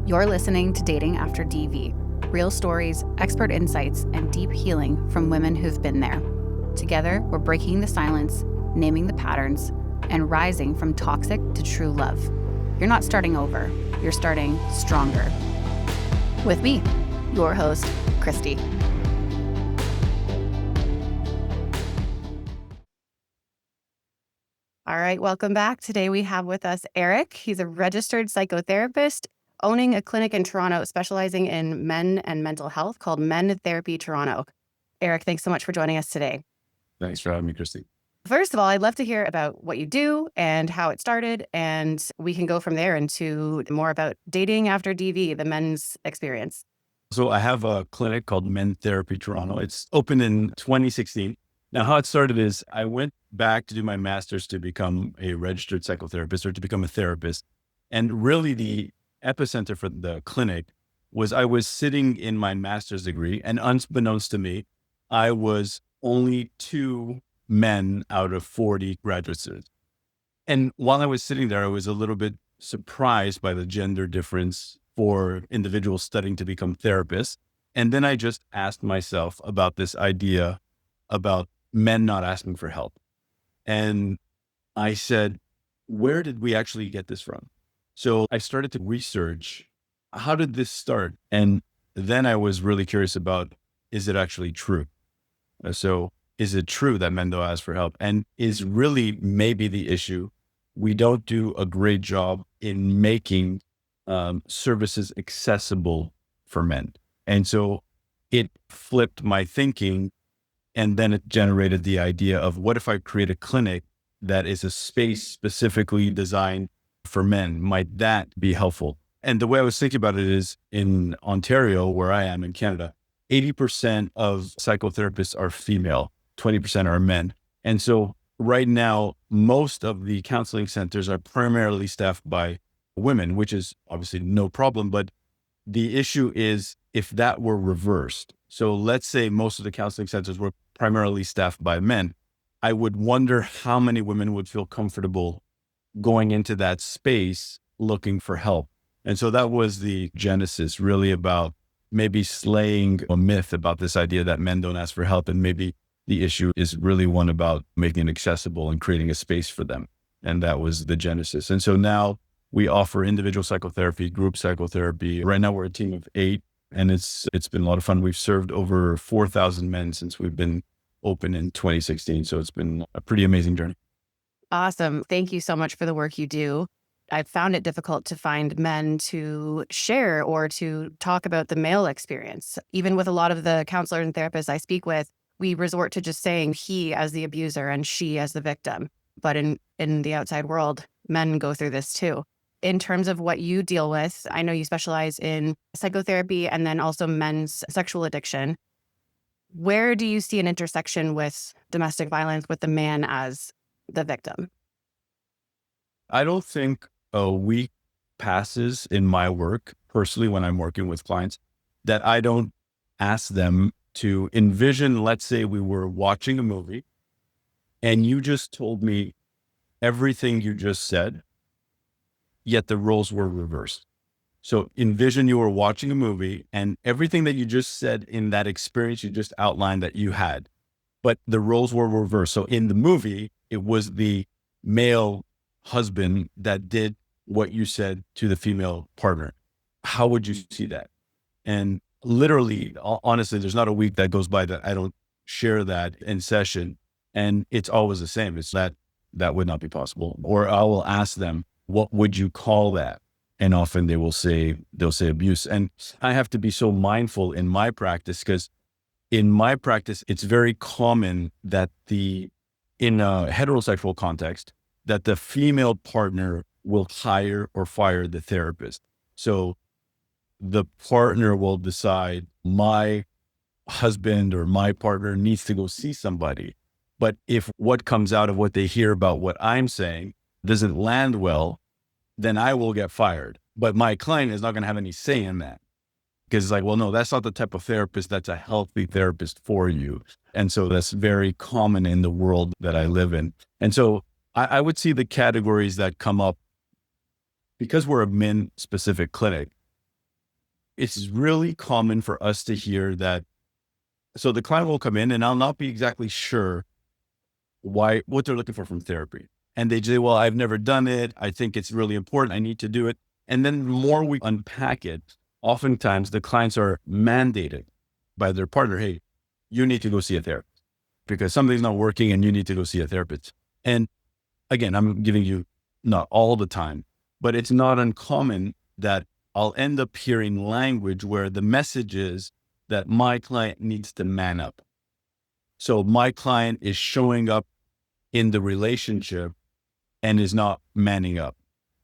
You're listening to Dating After DV, real stories, expert insights, and deep healing from women who've been there. Together, we're breaking the silence, naming the patterns, and rising from toxic to true love. You're not starting over, you're starting stronger. With me, your host, Christy. All right, welcome back. Today we have with us Eric. He's a registered psychotherapist owning a clinic in Toronto specializing in men and mental health called Men Therapy Toronto. Eric, thanks so much for joining us today. Thanks for having me, Christy. First of all, I'd love to hear about what you do and how it started, and we can go from there into more about dating after DV, the men's experience. So I have a clinic called Men Therapy Toronto. It's opened in 2016. Now, how it started is I went back to do my master's to become a registered psychotherapist or to become a therapist. And really the epicenter for the clinic was I was sitting in my master's degree, and unbeknownst to me, I was only 2 men out of 40 graduate students. And while I was sitting there, I was a little bit surprised by the gender difference for individuals studying to become therapists. And then I just asked myself about this idea about men not asking for help. And I said, where did we actually get this from? So I started to research, how did this start? And then I was really curious about, is it actually true? So is it true that men don't ask for help? And is really maybe the issue, we don't do a great job in making services accessible for men. And so it flipped my thinking. And then it generated the idea of, what if I create a clinic that is a space specifically designed for men? Might that be helpful? And the way I was thinking about it is, in Ontario, where I am in Canada, 80% of psychotherapists are female, 20% are men. And so right now, most of the counseling centers are primarily staffed by women, which is obviously no problem. But the issue is, if that were reversed, so let's say most of the counseling centers were primarily staffed by men, I would wonder how many women would feel comfortable going into that space looking for help. And so that was the genesis, really, about maybe slaying a myth about this idea that men don't ask for help. And maybe the issue is really one about making it accessible and creating a space for them. And that was the genesis. And so now we offer individual psychotherapy, group psychotherapy. Right now we're a team of 8, and it's been a lot of fun. We've served over 4,000 men since we've been open in 2016. So it's been a pretty amazing journey. Awesome. Thank you so much for the work you do. I've found it difficult to find men to share or to talk about the male experience. Even with a lot of the counselors and therapists I speak with, we resort to just saying he as the abuser and she as the victim. But in the outside world, men go through this too. In terms of what you deal with, I know you specialize in psychotherapy and then also men's sexual addiction. Where do you see an intersection with domestic violence with the man as the victim? I don't think a week passes in my work, personally, when I'm working with clients, that I don't ask them to envision, let's say we were watching a movie and you just told me everything you just said, yet the roles were reversed. So envision you were watching a movie and everything that you just said in that experience you just outlined that you had, but the roles were reversed. So in the movie, it was the male husband that did what you said to the female partner. How would you see that? And literally, honestly, there's not a week that goes by that I don't share that in session. And it's always the same. It's that would not be possible. Or I will ask them, what would you call that? And often they'll say abuse. And I have to be so mindful in my practice, because in my practice, it's very common that in a heterosexual context, that the female partner will hire or fire the therapist. So the partner will decide, my husband or my partner needs to go see somebody. But if what comes out of what they hear about what I'm saying doesn't land well, then I will get fired. But my client is not going to have any say in that, because it's like, well, no, that's not the type of therapist that's a healthy therapist for you. And so that's very common in the world that I live in. And so I would see the categories that come up, because we're a men specific clinic. it's really common for us to hear that. So the client will come in and I'll not be exactly sure what they're looking for from therapy. And they say, well, I've never done it. I think it's really important. I need to do it. And then the more we unpack it, oftentimes the clients are mandated by their partner. Hey, you need to go see a therapist because something's not working and you need to go see a therapist. And again, I'm giving you not all the time, but it's not uncommon that I'll end up hearing language where the message is that my client needs to man up. So my client is showing up in the relationship and is not manning up,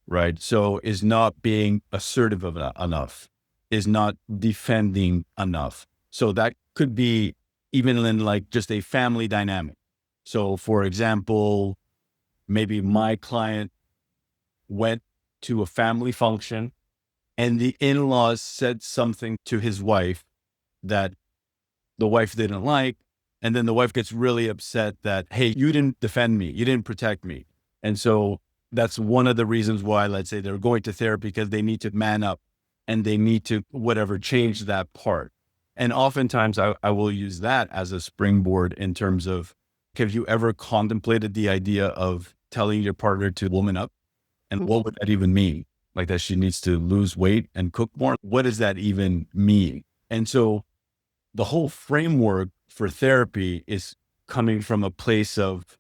right? So is not being assertive enough, is not defending enough. So that could be even in like just a family dynamic. So for example, maybe my client went to a family function and the in-laws said something to his wife that the wife didn't like. And then the wife gets really upset that, hey, you didn't defend me. You didn't protect me. And so that's one of the reasons why, let's say they're going to therapy because they need to man up and they need to whatever, change that part. And oftentimes I will use that as a springboard in terms of, have you ever contemplated the idea of telling your partner to woman up? And what would that even mean? Like that she needs to lose weight and cook more? What does that even mean? And so the whole framework for therapy is coming from a place of,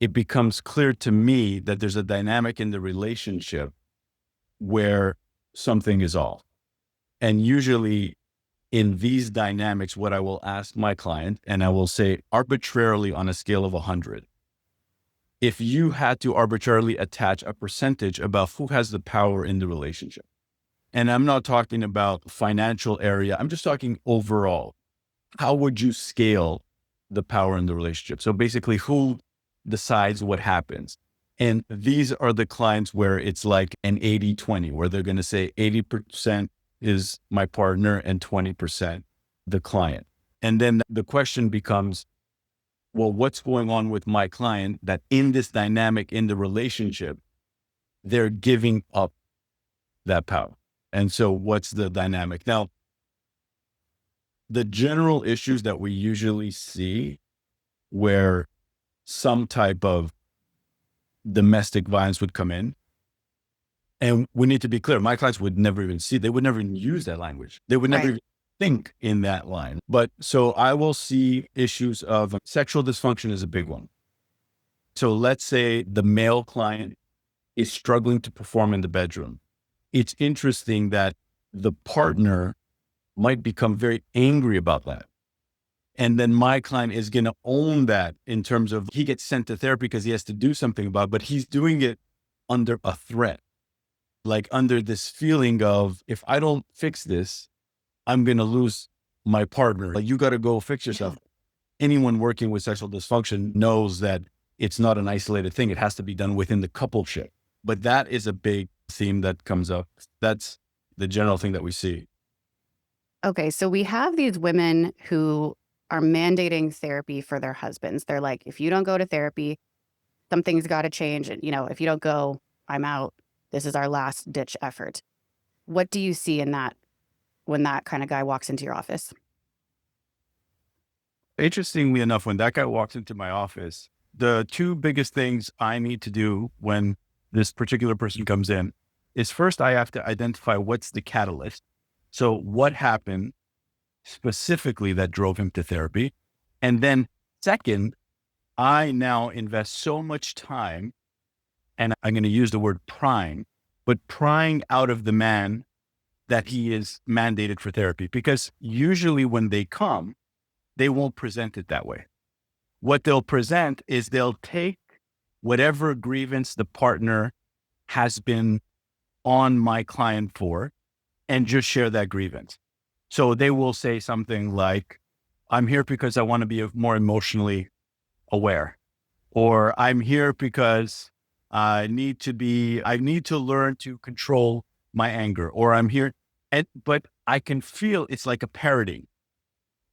it becomes clear to me that there's a dynamic in the relationship where something is off. And usually in these dynamics, what I will ask my client, and I will say arbitrarily on a scale of 100, if you had to arbitrarily attach a percentage about who has the power in the relationship, and I'm not talking about financial area, I'm just talking overall, how would you scale the power in the relationship? So basically, who decides what happens? And these are the clients where it's like an 80-20, where they're going to say 80% is my partner and 20% the client. And then the question becomes, well, what's going on with my client that in this dynamic in the relationship, they're giving up that power? And so what's the dynamic? Now, the general issues that we usually see where some type of domestic violence would come in, and we need to be clear, my clients would never even see, they would never even use that language. They would never Right. even think in that line. But so I will see issues of sexual dysfunction is a big one. So let's say the male client is struggling to perform in the bedroom. It's interesting that the partner might become very angry about that. And then my client is going to own that in terms of he gets sent to therapy because he has to do something about it, but he's doing it under a threat, like under this feeling of, if I don't fix this, I'm going to lose my partner. Like, you got to go fix yourself. Yeah. Anyone working with sexual dysfunction knows that it's not an isolated thing. It has to be done within the coupleship. But that is a big theme that comes up. That's the general thing that we see. Okay, so we have these women who are mandating therapy for their husbands. They're like, if you don't go to therapy, something's got to change. And, if you don't go, I'm out. This is our last ditch effort. What do you see in that when that kind of guy walks into your office? Interestingly enough, when that guy walks into my office, the two biggest things I need to do when this particular person comes in is, first, I have to identify what's the catalyst. So what happened specifically that drove him to therapy? And then second, I now invest so much time, and I'm going to use the word prying, but prying out of the man that he is mandated for therapy. Because usually when they come, they won't present it that way. What they'll present is they'll take whatever grievance the partner has been on my client for and just share that grievance. So they will say something like, I'm here because I want to be more emotionally aware, or I'm here because I need to learn to control my anger, or I'm here. But I can feel it's like a parroting.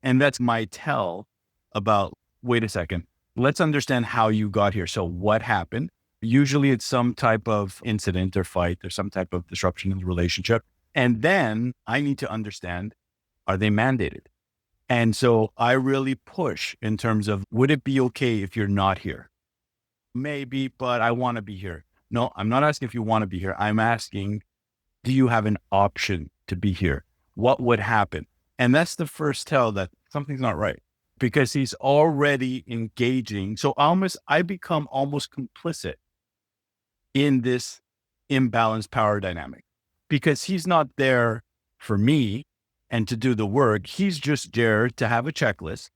And that's my tell about, wait a second, let's understand how you got here. So what happened? Usually it's some type of incident or fight or some type of disruption in the relationship. And then I need to understand, are they mandated? And so I really push in terms of, would it be okay if you're not here? Maybe, but I want to be here. No, I'm not asking if you want to be here. I'm asking, do you have an option to be here? What would happen? And that's the first tell that something's not right, because he's already engaging. So I become almost complicit in this imbalanced power dynamic, because he's not there for me and to do the work. He's just there to have a checklist.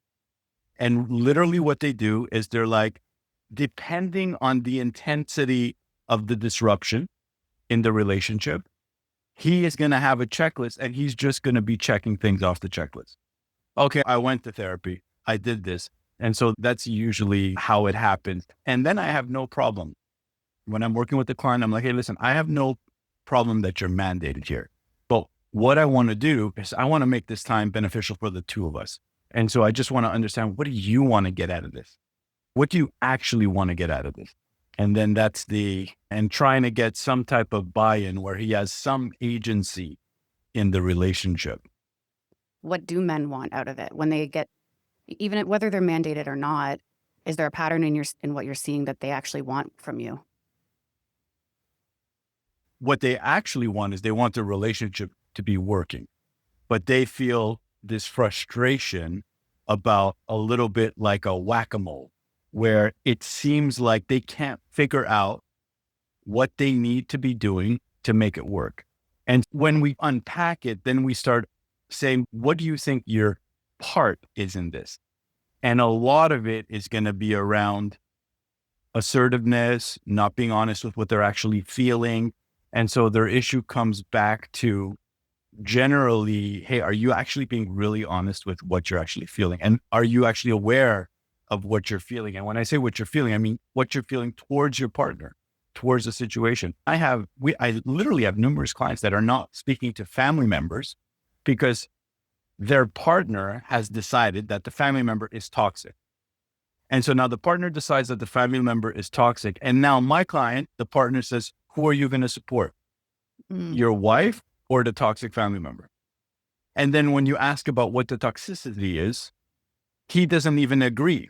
And literally what they do is they're like, depending on the intensity of the disruption in the relationship, he is going to have a checklist and he's just going to be checking things off the checklist. Okay, I went to therapy. I did this. And so that's usually how it happens. And then I have no problem. When I'm working with the client, I'm like, hey, listen, I have no problem that you're mandated here. But what I want to do is I want to make this time beneficial for the two of us. And so I just want to understand, what do you want to get out of this? What do you actually want to get out of this? And then and trying to get some type of buy-in where he has some agency in the relationship. What do men want out of it when they get, even whether they're mandated or not? Is there a pattern in what you're seeing that they actually want from you? What they actually want is they want the relationship to be working, but they feel this frustration about a little bit like a whack-a-mole, where it seems like they can't figure out what they need to be doing to make it work. And when we unpack it, then we start saying, what do you think your part is in this? And a lot of it is going to be around assertiveness, not being honest with what they're actually feeling. And so their issue comes back to generally, hey, are you actually being really honest with what you're actually feeling? And are you actually aware of what you're feeling? And when I say what you're feeling, I mean what you're feeling towards your partner, towards the situation. I literally have numerous clients that are not speaking to family members because their partner has decided that the family member is toxic. And so now the partner decides that the family member is toxic. And now my client, the partner says, who are you going to support? Your wife or the toxic family member? And then when you ask about what the toxicity is, he doesn't even agree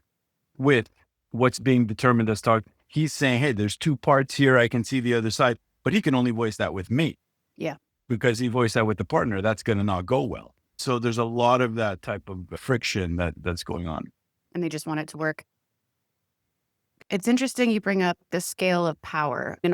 with what's being determined as toxic. He's saying, hey, there's two parts here. I can see the other side, but he can only voice that with me. Yeah. Because he voiced that with the partner, that's going to not go well. So there's a lot of that type of friction that's going on. And they just want it to work. It's interesting you bring up the scale of power. In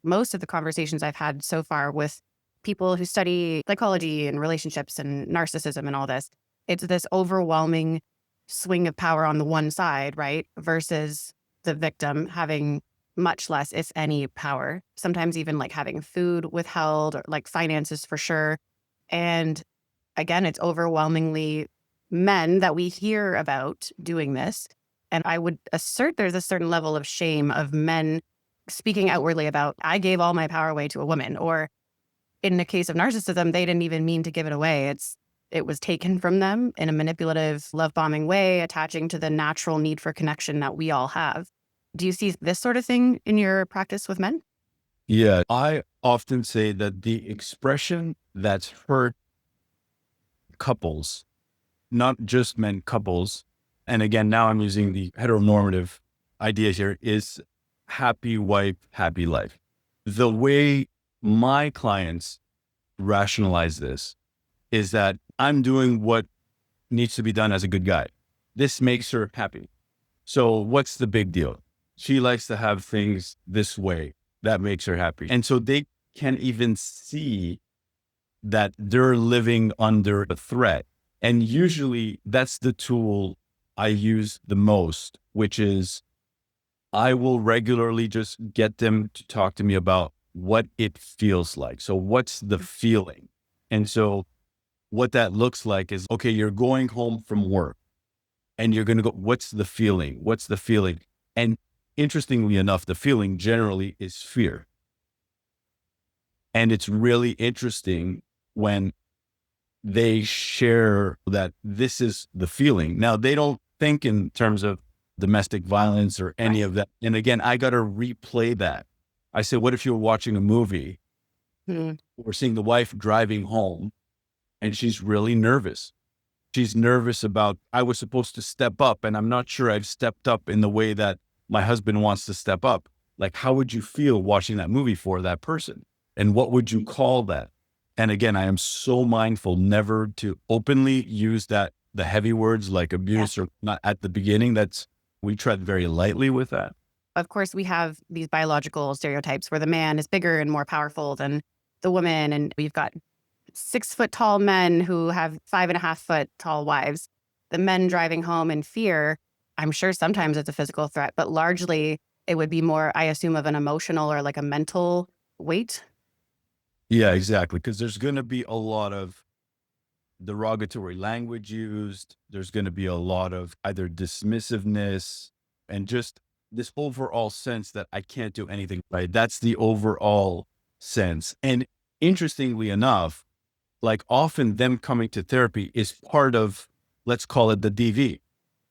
most of the conversations I've had so far with people who study psychology and relationships and narcissism and all this, it's this overwhelming swing of power on the one side, right? Versus the victim having much less, if any, power. Sometimes even like having food withheld or like finances for sure. And again, it's overwhelmingly men that we hear about doing this. And I would assert there's a certain level of shame of men speaking outwardly about, I gave all my power away to a woman. Or in the case of narcissism, they didn't even mean to give it away. It was taken from them in a manipulative, love-bombing way, attaching to the natural need for connection that we all have. Do you see this sort of thing in your practice with men? Yeah, I often say that the expression that's hurt couples, not just men, couples, and again, now I'm using the heteronormative ideas here, is happy wife, happy life. The way my clients rationalize this is that I'm doing what needs to be done as a good guy. This makes her happy. So what's the big deal? She likes to have things this way. That makes her happy. And so they can't even see that they're living under a threat. And usually that's the tool I use the most, which is I will regularly just get them to talk to me about what it feels like. So what's the feeling? And so what that looks like is, okay, you're going home from work and you're going to go, what's the feeling? What's the feeling? And interestingly enough, the feeling generally is fear. And it's really interesting when they share that this is the feeling. Now, they don't think in terms of domestic violence or any of that. And again, I got to replay that. I said, what if you were watching a movie Mm. We're seeing the wife driving home and she's really nervous. She's nervous about, I was supposed to step up and I'm not sure I've stepped up in the way that my husband wants to step up. Like, how would you feel watching that movie for that person? And what would you call that? And again, I am so mindful never to openly use the heavy words like Yeah. abuse or not at the beginning. We tread very lightly with that. Of course, we have these biological stereotypes where the man is bigger and more powerful than the woman. And we've got 6 foot tall men who have 5.5 foot tall wives. The men driving home in fear, I'm sure sometimes it's a physical threat, but largely it would be more, I assume, of an emotional or like a mental weight. Yeah, exactly. Because there's going to be a lot of derogatory language used. There's going to be a lot of either dismissiveness and just this overall sense that I can't do anything right. That's the overall sense. And interestingly enough, like often them coming to therapy is part of, let's call it the DV,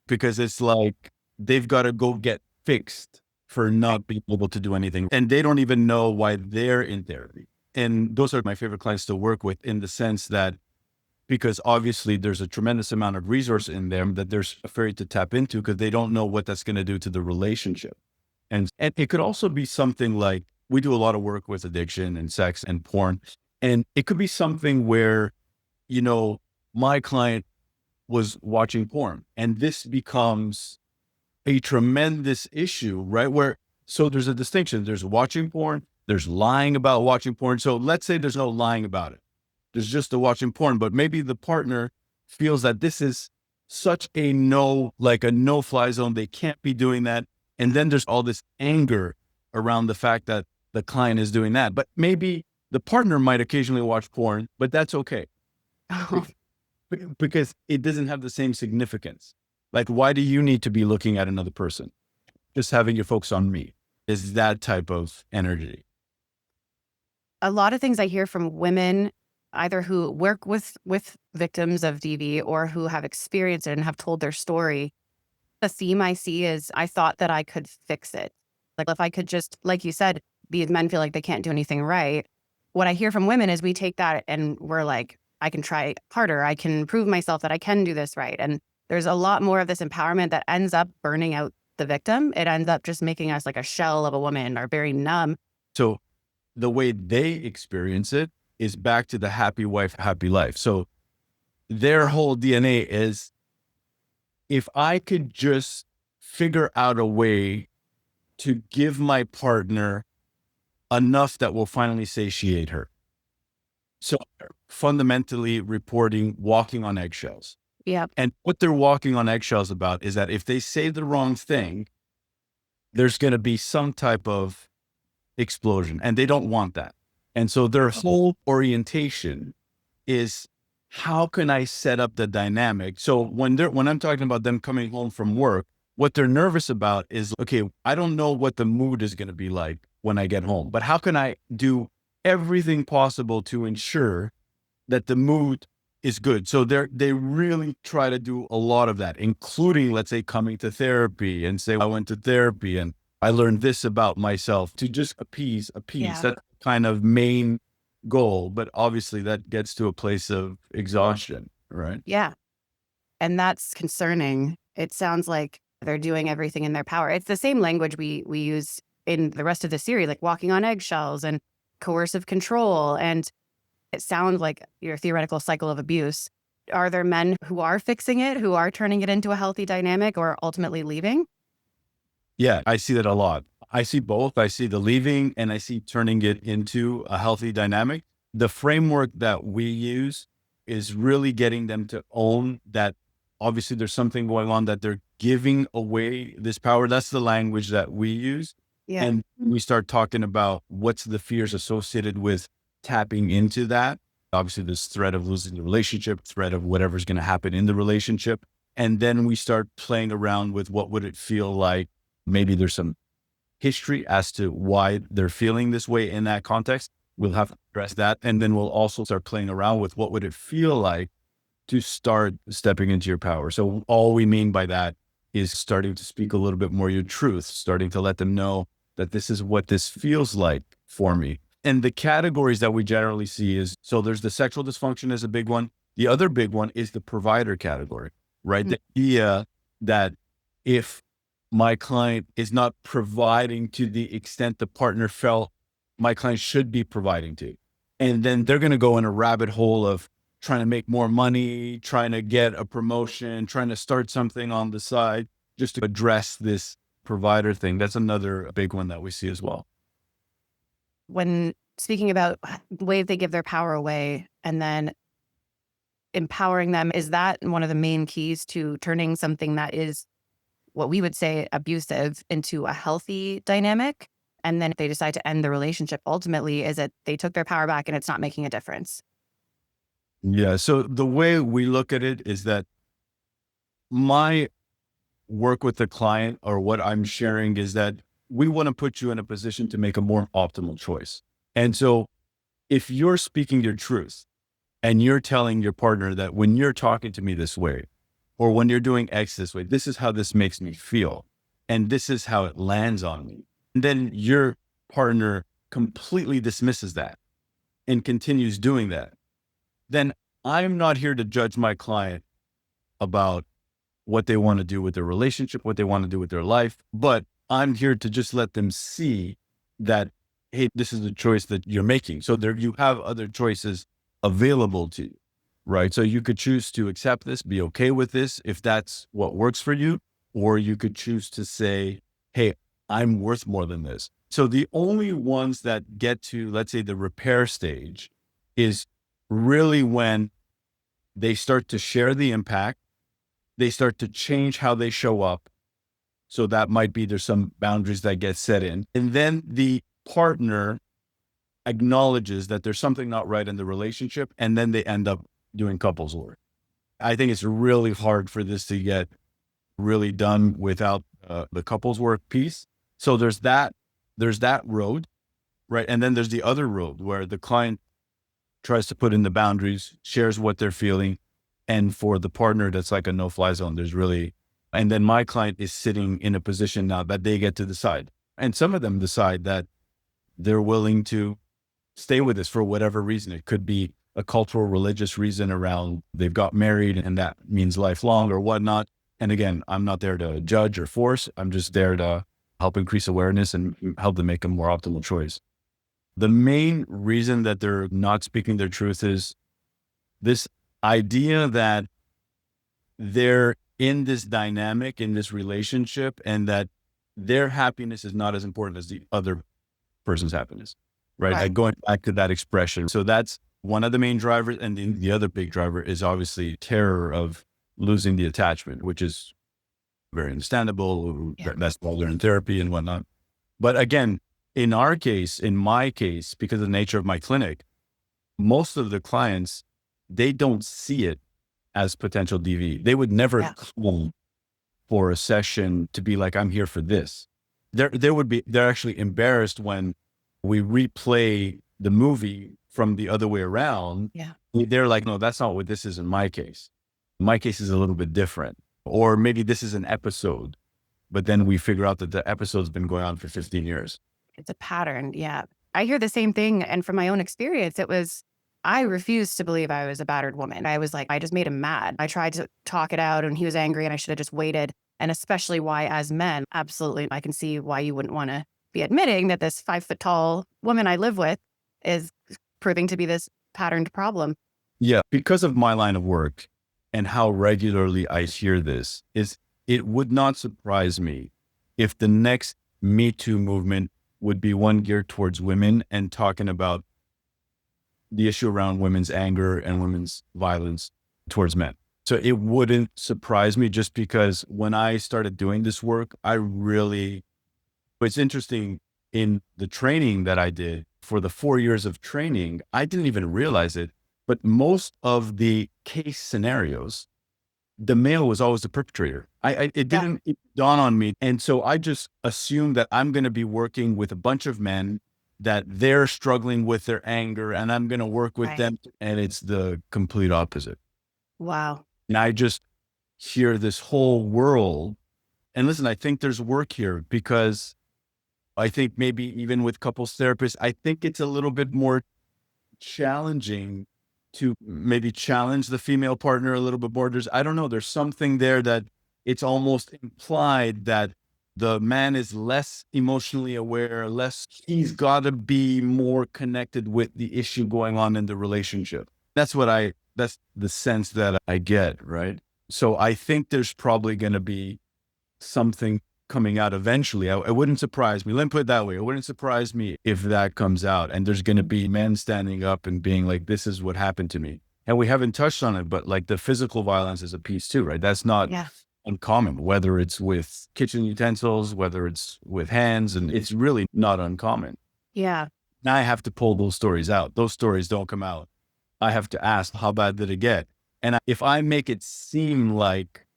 because it's like they've got to go get fixed for not being able to do anything. And they don't even know why they're in therapy. And those are my favorite clients to work with in the sense that because obviously there's a tremendous amount of resource in them that they're afraid to tap into because they don't know what that's going to do to the relationship. And it could also be something like we do a lot of work with addiction and sex and porn. And it could be something where, you know, my client was watching porn and this becomes a tremendous issue, right? So there's a distinction. There's watching porn, there's lying about watching porn. So let's say there's no lying about it. There's just the watching porn, but maybe the partner feels that this is such a no, like a no-fly zone. They can't be doing that. And then there's all this anger around the fact that the client is doing that. But maybe the partner might occasionally watch porn, but that's okay because it doesn't have the same significance. Like, why do you need to be looking at another person? Just having your focus on me is that type of energy. A lot of things I hear from women, either who work with victims of DV or who have experienced it and have told their story. The theme I see is I thought that I could fix it. Like if I could just, like you said, these men feel like they can't do anything right. What I hear from women is we take that and we're like, I can try harder. I can prove myself that I can do this right. And there's a lot more of this empowerment that ends up burning out the victim. It ends up just making us like a shell of a woman or very numb. So the way they experience it is back to the happy wife, happy life. So their whole DNA is if I could just figure out a way to give my partner enough that will finally satiate her. So fundamentally reporting walking on eggshells. Yep. And what they're walking on eggshells about is that if they say the wrong thing, there's going to be some type of explosion and they don't want that. And so their whole orientation is how can I set up the dynamic? So when I'm talking about them coming home from work, what they're nervous about is, okay, I don't know what the mood is going to be like when I get home, but how can I do everything possible to ensure that the mood is good? So they really try to do a lot of that, including, let's say, coming to therapy and say, I went to therapy and I learned this about myself to just appease. Yeah. That's kind of main goal. But obviously that gets to a place of exhaustion, right? Yeah. And that's concerning. It sounds like they're doing everything in their power. It's the same language we use in the rest of the series, like walking on eggshells and coercive control. And it sounds like your theoretical cycle of abuse. Are there men who are fixing it, who are turning it into a healthy dynamic or ultimately leaving? Yeah, I see that a lot. I see both. I see the leaving and I see turning it into a healthy dynamic. The framework that we use is really getting them to own that obviously there's something going on, that they're giving away this power. That's the language that we use. Yeah. And we start talking about what's the fears associated with tapping into that. Obviously, this threat of losing the relationship, threat of whatever's going to happen in the relationship. And then we start playing around with what would it feel like. Maybe there's some history as to why they're feeling this way in that context. We'll have to address that. And then we'll also start playing around with what would it feel like to start stepping into your power. So all we mean by that is starting to speak a little bit more your truth, starting to let them know that this is what this feels like for me. And the categories that we generally see is, so there's the sexual dysfunction is a big one. The other big one is the provider category, right? Mm. The idea that if my client is not providing to the extent the partner felt my client should be providing to, and then they're going to go in a rabbit hole of trying to make more money, trying to get a promotion, trying to start something on the side just to address this provider thing. That's another big one that we see as well. When speaking about the way they give their power away and then empowering them, is that one of the main keys to turning something that is what we would say abusive into a healthy dynamic? And then if they decide to end the relationship, ultimately, is it they took their power back and it's not making a difference? Yeah. So the way we look at it is that my work with the client, or what I'm sharing, is that we want to put you in a position to make a more optimal choice. And so if you're speaking your truth and you're telling your partner that when you're talking to me this way, or when you're doing X this way, this is how this makes me feel, and this is how it lands on me. And then your partner completely dismisses that and continues doing that. Then I'm not here to judge my client about what they want to do with their relationship, what they want to do with their life, but I'm here to just let them see that, hey, this is the choice that you're making. So there, you have other choices available to you, right? So you could choose to accept this, be okay with this, if that's what works for you, or you could choose to say, hey, I'm worth more than this. So the only ones that get to, let's say, the repair stage is really when they start to share the impact, they start to change how they show up. So that might be, there's some boundaries that get set in. And then the partner acknowledges that there's something not right in the relationship. And then they end up doing couples work. I think it's really hard for this to get really done without the couples work piece. So there's that road, right? And then there's the other road where the client tries to put in the boundaries, shares what they're feeling. And for the partner, that's like a no-fly zone. There's really, and then my client is sitting in a position now that they get to decide. And some of them decide that they're willing to stay with this for whatever reason. It could be a cultural, religious reason around they've got married and that means lifelong or whatnot. And again, I'm not there to judge or force. I'm just there to help increase awareness and help them make a more optimal choice. The main reason that they're not speaking their truth is this idea that they're in this dynamic, in this relationship, and that their happiness is not as important as the other person's happiness, right? Right. Like going back to that expression. So that's one of the main drivers. And the other big driver is obviously terror of losing the attachment, which is very understandable. Yeah. That's why they're in therapy and whatnot. But again, in our case, in my case, because of the nature of my clinic, most of the clients, they don't see it as potential DV. They would never Yeah. come for a session to be like, I'm here for this. They're actually embarrassed when we replay the movie from the other way around. Yeah. They're like, no, that's not what this is in my case. My case is a little bit different. Or maybe this is an episode, but then we figure out that the episode's been going on for 15 years. It's a pattern. Yeah. I hear the same thing. And from my own experience, I refused to believe I was a battered woman. I was like, I just made him mad. I tried to talk it out and he was angry and I should have just waited. And especially why, as men, absolutely, I can see why you wouldn't want to be admitting that this 5 foot tall woman I live with is proving to be this patterned problem. Yeah. Because of my line of work and how regularly I hear this, is it would not surprise me if the next Me Too movement would be one geared towards women and talking about the issue around women's anger and women's violence towards men. So it wouldn't surprise me, just because when I started doing this work, it's interesting, in the training that I did for the 4 years of training, I didn't even realize it, but most of the case scenarios, the male was always the perpetrator. It Yeah. didn't dawn on me. And so I just assumed that I'm going to be working with a bunch of men, that they're struggling with their anger, and I'm going to work with Right. them. And it's the complete opposite. Wow. And I just hear this whole world. And listen, I think there's work here, because I think maybe even with couples therapists, I think it's a little bit more challenging to maybe challenge the female partner a little bit more. I don't know, there's something there that it's almost implied that the man is less emotionally aware, he's got to be more connected with the issue going on in the relationship. That's the sense that I get, right? So I think there's probably going to be something coming out eventually. It wouldn't surprise me. Let me put it that way. It wouldn't surprise me if that comes out and there's going to be men standing up and being like, this is what happened to me. And we haven't touched on it, but like the physical violence is a piece too, right? That's not Yeah. uncommon, whether it's with kitchen utensils, whether it's with hands, and it's really not uncommon. Yeah. Now I have to pull those stories out. Those stories don't come out. I have to ask, how bad did it get? And if I make it seem like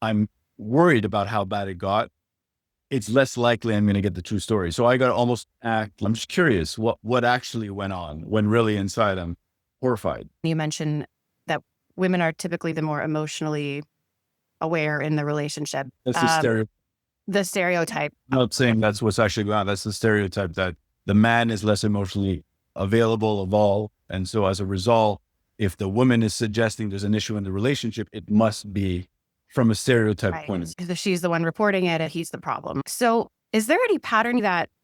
I'm worried about how bad it got, it's less likely I'm going to get the true story. So I got to almost act, I'm just curious what actually went on when really inside I'm horrified. You mentioned that women are typically the more emotionally aware in the relationship. That's The stereotype. I'm not saying that's what's actually going on. That's the stereotype that the man is less emotionally available, evolved. And so as a result, if the woman is suggesting there's an issue in the relationship, it must be from a stereotype Right. point of view. Because she's the one reporting it and he's the problem. So is there any pattern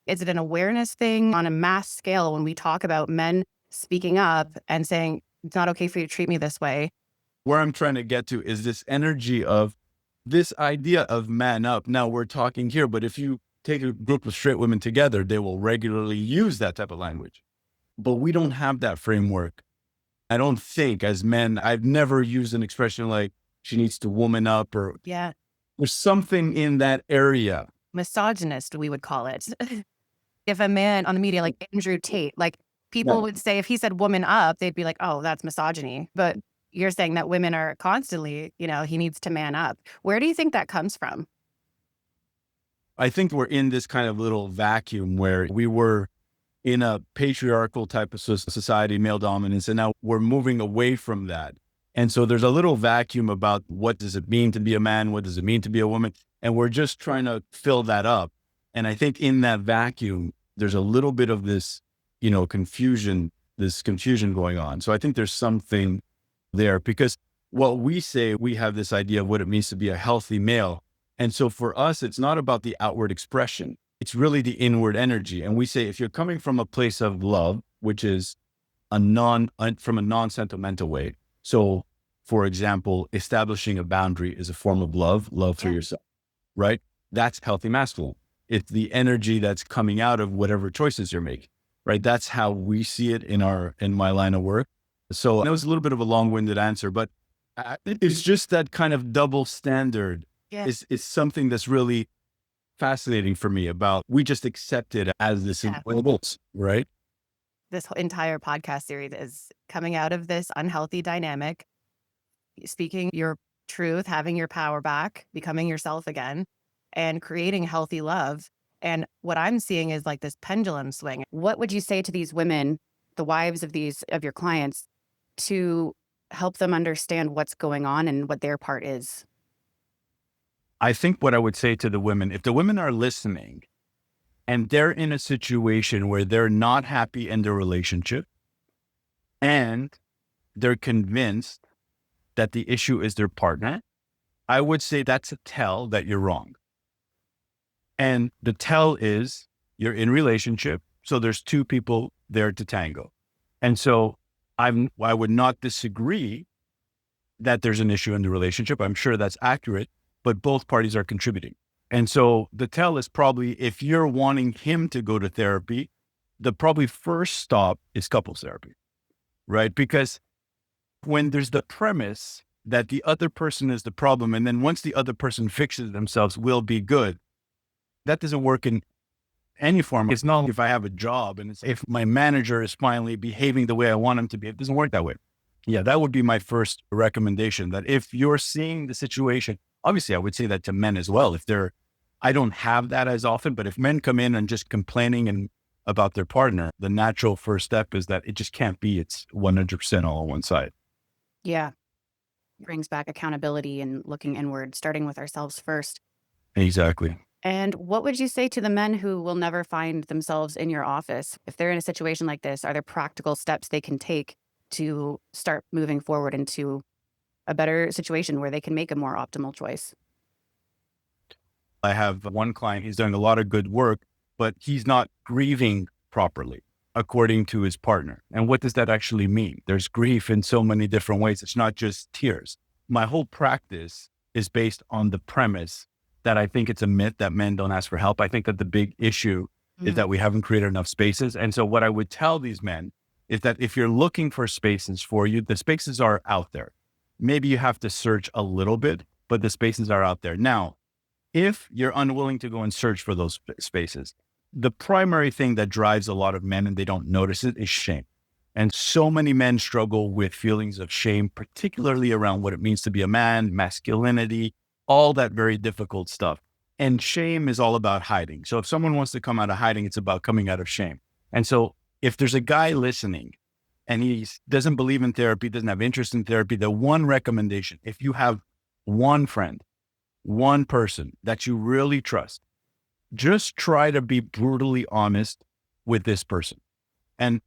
is it an awareness thing on a mass scale when we talk about men speaking up and saying, it's not okay for you to treat me this way? Where I'm trying to get to is this energy of this idea of man up. Now we're talking here, but if you take a group of straight women together, they will regularly use that type of language. But we don't have that framework. I don't think as men, I've never used an expression like she needs to woman up, or Yeah. there's something in that area. Misogynist, we would call it. If a man on the media, like Andrew Tate, like people Yeah. would say, if he said woman up, they'd be like, oh, that's misogyny. But you're saying that women are constantly, he needs to man up. Where do you think that comes from? I think we're in this kind of little vacuum where we were in a patriarchal type of society, male dominance, and now we're moving away from that. And so there's a little vacuum about what does it mean to be a man? What does it mean to be a woman? And we're just trying to fill that up. And I think in that vacuum, there's a little bit of this, confusion going on. So I think there's something there because what we say, we have this idea of what it means to be a healthy male. And so for us, it's not about the outward expression. It's really the inward energy. And we say, if you're coming from a place of love, which is from a non-sentimental way. So for example, establishing a boundary is a form of love for yourself, right? That's healthy masculine. It's the energy that's coming out of whatever choices you're making, right? That's how we see it in my line of work. So that was a little bit of a long-winded answer, but it's just that kind of double standard is something that's really fascinating for me about, we just accept it as this inevitable, right? This whole entire podcast series is coming out of this unhealthy dynamic, speaking your truth, having your power back, becoming yourself again, and creating healthy love. And what I'm seeing is like this pendulum swing. What would you say to these women, the wives of your clients, to help them understand what's going on and what their part is? I think what I would say to the women, if the women are listening and they're in a situation where they're not happy in their relationship and they're convinced that the issue is their partner, I would say that's a tell that you're wrong. And the tell is you're in relationship. So there's two people there to tango. And so I would not disagree that there's an issue in the relationship. I'm sure that's accurate, but both parties are contributing. And so the tell is probably, if you're wanting him to go to therapy, the probably first stop is couples therapy, right? Because when there's the premise that the other person is the problem, and then once the other person fixes themselves, we'll be good. That doesn't work in any form. It's not if I have a job and if my manager is finally behaving the way I want him to be, it doesn't work that way. Yeah, that would be my first recommendation, that if you're seeing the situation, obviously I would say that to men as well. I don't have that as often, but if men come in and just complaining about their partner, the natural first step is that it just can't be, it's 100% all on one side. Yeah. Brings back accountability and looking inward, starting with ourselves first. Exactly. And what would you say to the men who will never find themselves in your office? If they're in a situation like this, are there practical steps they can take to start moving forward into a better situation where they can make a more optimal choice? I have one client, he's doing a lot of good work, but he's not grieving properly according to his partner. And what does that actually mean? There's grief in so many different ways. It's not just tears. My whole practice is based on the premise that I think it's a myth that men don't ask for help. I think that the big issue is Mhm. that we haven't created enough spaces. And so what I would tell these men is that if you're looking for spaces for you, the spaces are out there. Maybe you have to search a little bit, but the spaces are out there. Now, if you're unwilling to go and search for those spaces, the primary thing that drives a lot of men and they don't notice it is shame. And so many men struggle with feelings of shame, particularly around what it means to be a man, masculinity, all that very difficult stuff. And shame is all about hiding. So if someone wants to come out of hiding, it's about coming out of shame. And so if there's a guy listening and he doesn't believe in therapy, doesn't have interest in therapy, the one recommendation, if you have one friend, one person that you really trust, just try to be brutally honest with this person. And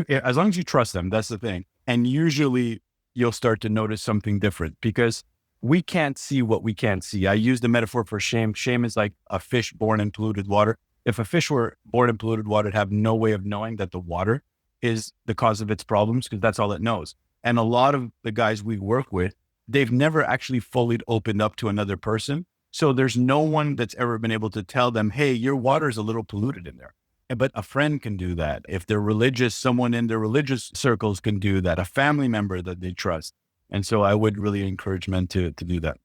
as long as you trust them, that's the thing. And usually you'll start to notice something different because we can't see what we can't see. I use the metaphor for shame. Shame is like a fish born in polluted water. If a fish were born in polluted water, it'd have no way of knowing that the water is the cause of its problems because that's all it knows. And a lot of the guys we work with, they've never actually fully opened up to another person. So there's no one that's ever been able to tell them, hey, your water is a little polluted in there. But a friend can do that. If they're religious, someone in their religious circles can do that, a family member that they trust. And so I would really encourage men to do that.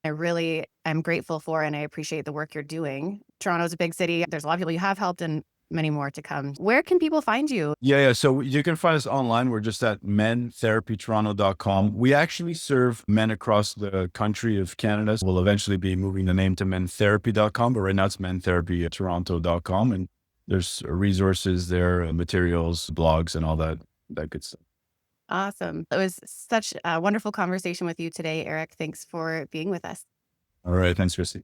I really am grateful for and I appreciate the work you're doing. Toronto's a big city. There's a lot of people you have helped and many more to come. Where can people find you? Yeah. So you can find us online. We're just at mentherapytoronto.com. We actually serve men across the country of Canada. We'll eventually be moving the name to mentherapy.com, but right now it's mentherapytoronto.com. And there's resources there, materials, blogs, and all that good stuff. Awesome. It was such a wonderful conversation with you today, Eric. Thanks for being with us. All right. Thanks, Christy.